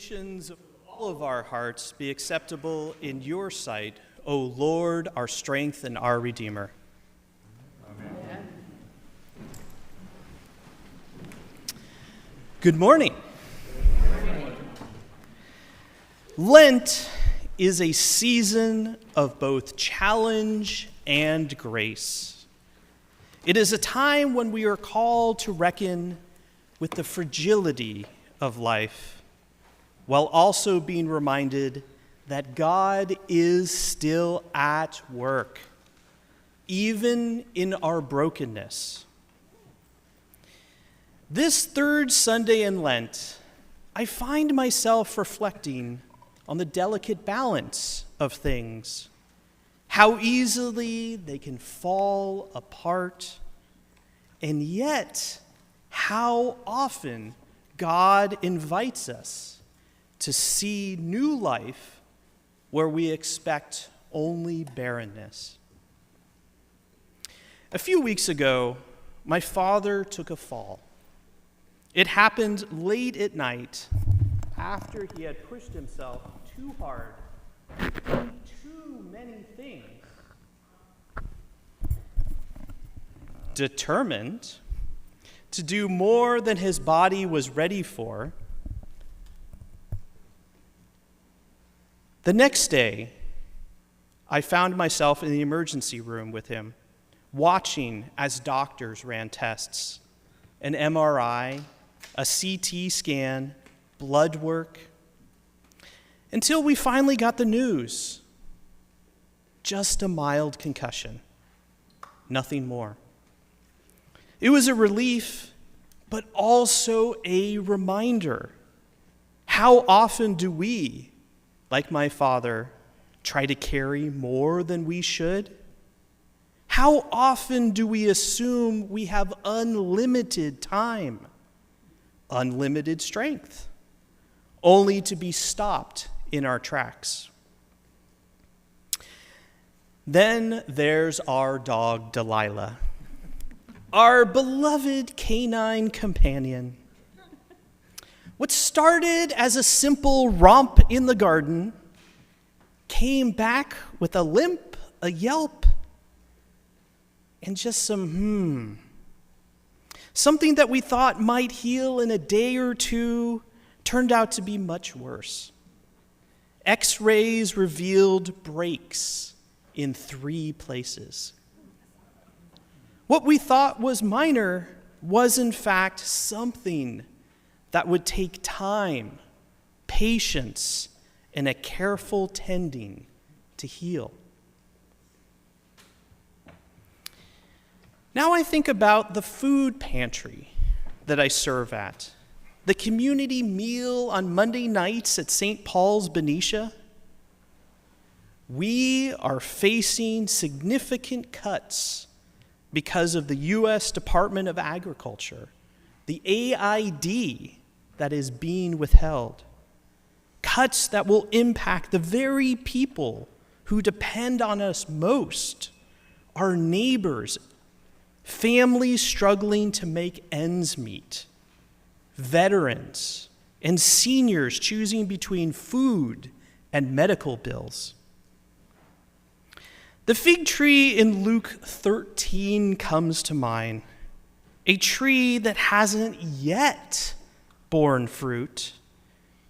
Meditations of all of our hearts be acceptable in your sight, O Lord, our strength and our Redeemer. Amen. Good morning. Lent is a season of both challenge and grace. It is a time when we are called to reckon with the fragility of life, while also being reminded that God is still at work, even in our brokenness. This third Sunday in Lent, I find myself reflecting on the delicate balance of things, how easily they can fall apart, and yet how often God invites us to see new life where we expect only barrenness. A few weeks ago, my father took a fall. It happened late at night after he had pushed himself too hard in too many things. Determined to do more than his body was ready for, the next day, I found myself in the emergency room with him, watching as doctors ran tests, an MRI, a CT scan, blood work, until we finally got the news. Just a mild concussion, nothing more. It was a relief, but also a reminder. How often do we, like my father, try to carry more than we should? How often do we assume we have unlimited time, unlimited strength, only to be stopped in our tracks? Then there's our dog, Delilah, our beloved canine companion. What started as a simple romp in the garden came back with a limp, a yelp, and just some Something that we thought might heal in a day or two turned out to be much worse. X-rays revealed breaks in 3 places. What we thought was minor was in fact something that would take time, patience, and a careful tending to heal. Now I think about the food pantry that I serve at, the community meal on Monday nights at St. Paul's, Benicia. We are facing significant cuts because of the U.S. Department of Agriculture, the AID that is being withheld. Cuts that will impact the very people who depend on us most, our neighbors, families struggling to make ends meet, veterans, and seniors choosing between food and medical bills. The fig tree in Luke 13 comes to mind, a tree that hasn't yet borne fruit,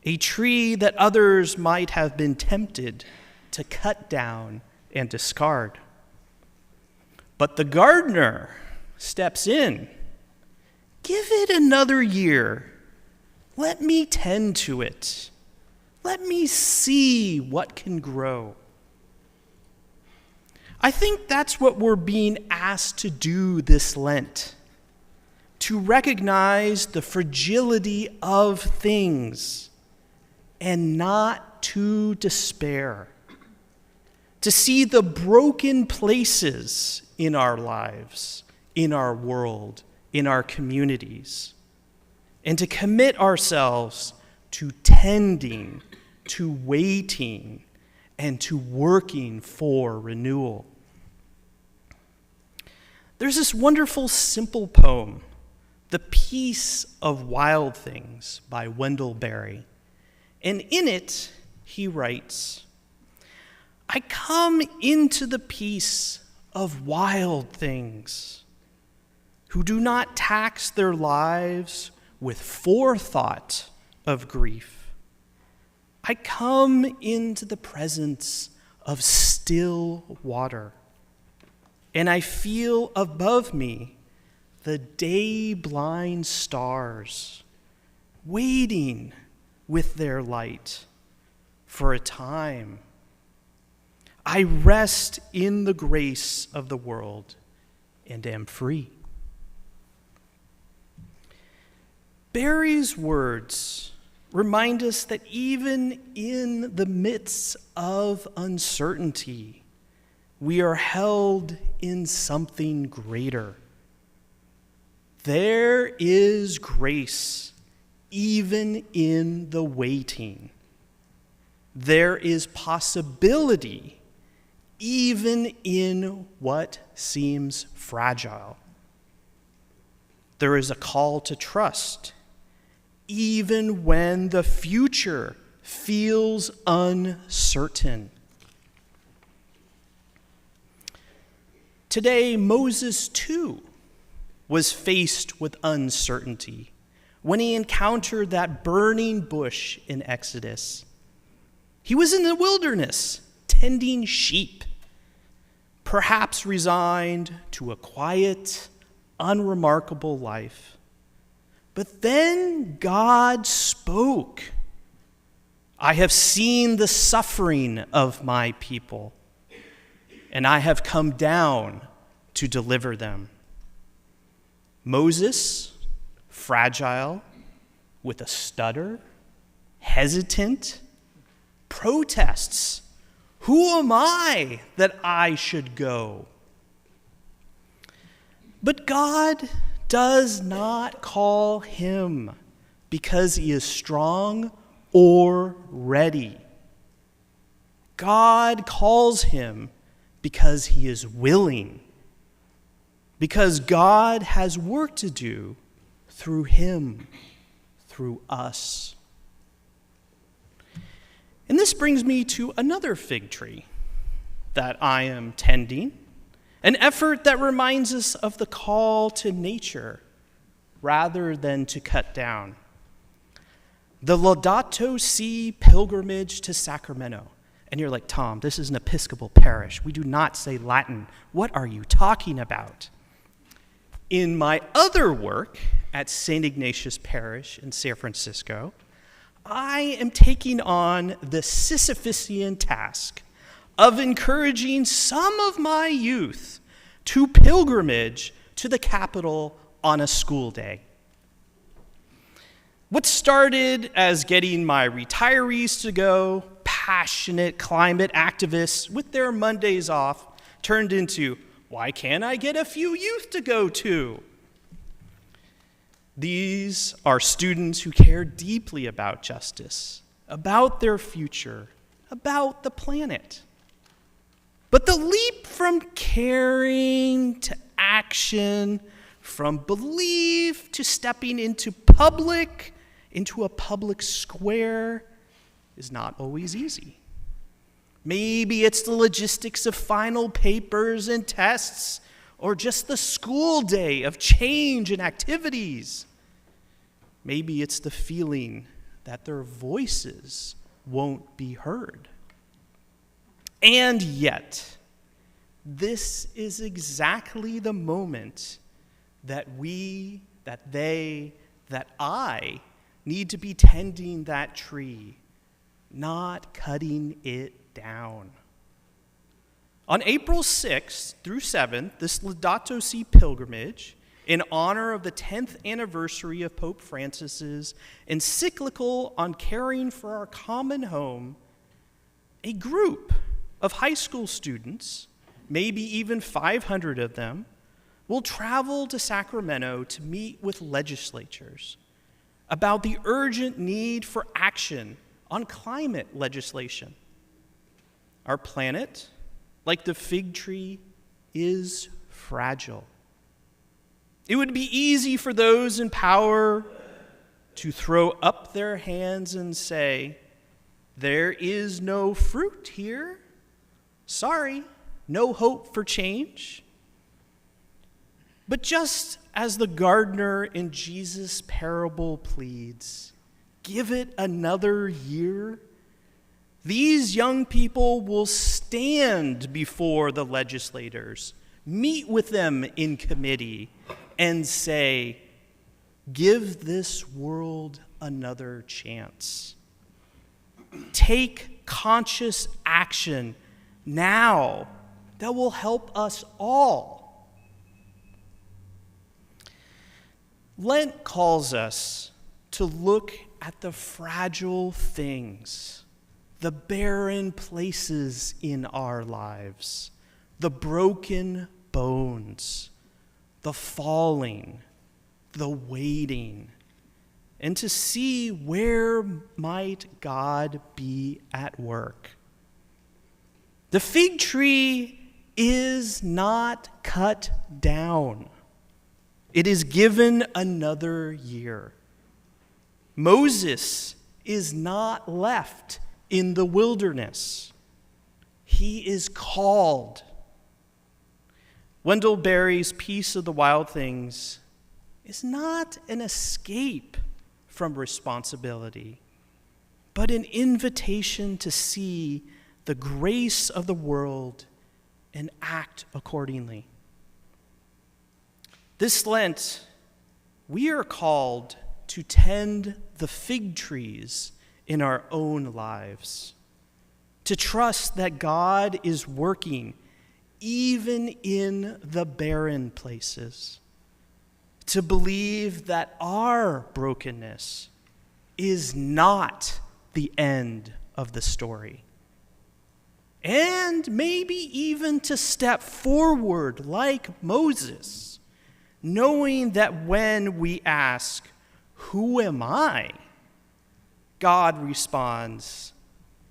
a tree that others might have been tempted to cut down and discard. But the gardener steps in. Give it another year. Let me tend to it. Let me see what can grow. I think that's what we're being asked to do this Lent, to recognize the fragility of things and not to despair, to see the broken places in our lives, in our world, in our communities, and to commit ourselves to tending, to waiting, and to working for renewal. There's this wonderful, simple poem, The Peace of Wild Things by Wendell Berry. And in it, he writes, I come into the peace of wild things, who do not tax their lives with forethought of grief. I come into the presence of still water, and I feel above me the day-blind stars waiting with their light for a time. I rest in the grace of the world and am free. Barry's words remind us that even in the midst of uncertainty, we are held in something greater. There is grace even in the waiting. There is possibility even in what seems fragile. There is a call to trust even when the future feels uncertain. Today, Moses too was faced with uncertainty when he encountered that burning bush in Exodus. He was in the wilderness tending sheep, perhaps resigned to a quiet, unremarkable life. But then God spoke. I have seen the suffering of my people, and I have come down to deliver them. Moses, fragile, with a stutter, hesitant, protests. Who am I that I should go? But God does not call him because he is strong or ready. God calls him because he is willing, because God has work to do through him, through us. And this brings me to another fig tree that I am tending, an effort that reminds us of the call to nature rather than to cut down. The Laudato Si pilgrimage to Sacramento. And you're like, Tom, this is an Episcopal parish. We do not say Latin. What are you talking about? In my other work at St. Ignatius Parish in San Francisco, I am taking on the Sisyphusian task of encouraging some of my youth to pilgrimage to the capital on a school day. What started as getting my retirees to go, passionate climate activists with their Mondays off, turned into, why can't I get a few youth to go too? These are students who care deeply about justice, about their future, about the planet. But the leap from caring to action, from belief to stepping into a public square, is not always easy. Maybe it's the logistics of final papers and tests, or just the school day of change and activities. Maybe it's the feeling that their voices won't be heard. And yet, this is exactly the moment that I need to be tending that tree, not cutting it down. On April 6th through 7th, this Laudato Si pilgrimage, in honor of the 10th anniversary of Pope Francis's encyclical on caring for our common home, a group of high school students, maybe even 500 of them, will travel to Sacramento to meet with legislatures about the urgent need for action on climate legislation. Our planet, like the fig tree, is fragile. It would be easy for those in power to throw up their hands and say, there is no fruit here. Sorry, no hope for change. But just as the gardener in Jesus' parable pleads, give it another year, these young people will stand before the legislators, meet with them in committee, and say, give this world another chance. Take conscious action now that will help us all. Lent calls us to look at the fragile things, the barren places in our lives, the broken bones, the falling, the waiting, and to see where might God be at work. The fig tree is not cut down. It is given another year. Moses is not left in the wilderness. He is called. Wendell Berry's Piece of the Wild Things is not an escape from responsibility, but an invitation to see the grace of the world and act accordingly. This Lent, we are called to tend the fig trees in our own lives, to trust that God is working even in the barren places, to believe that our brokenness is not the end of the story, and maybe even to step forward like Moses, knowing that when we ask, "Who am I?" God responds,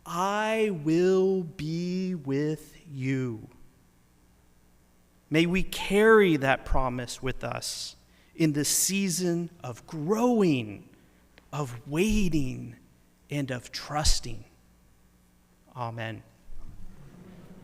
"I will be with you." May we carry that promise with us in the season of growing, of waiting, and of trusting. Amen.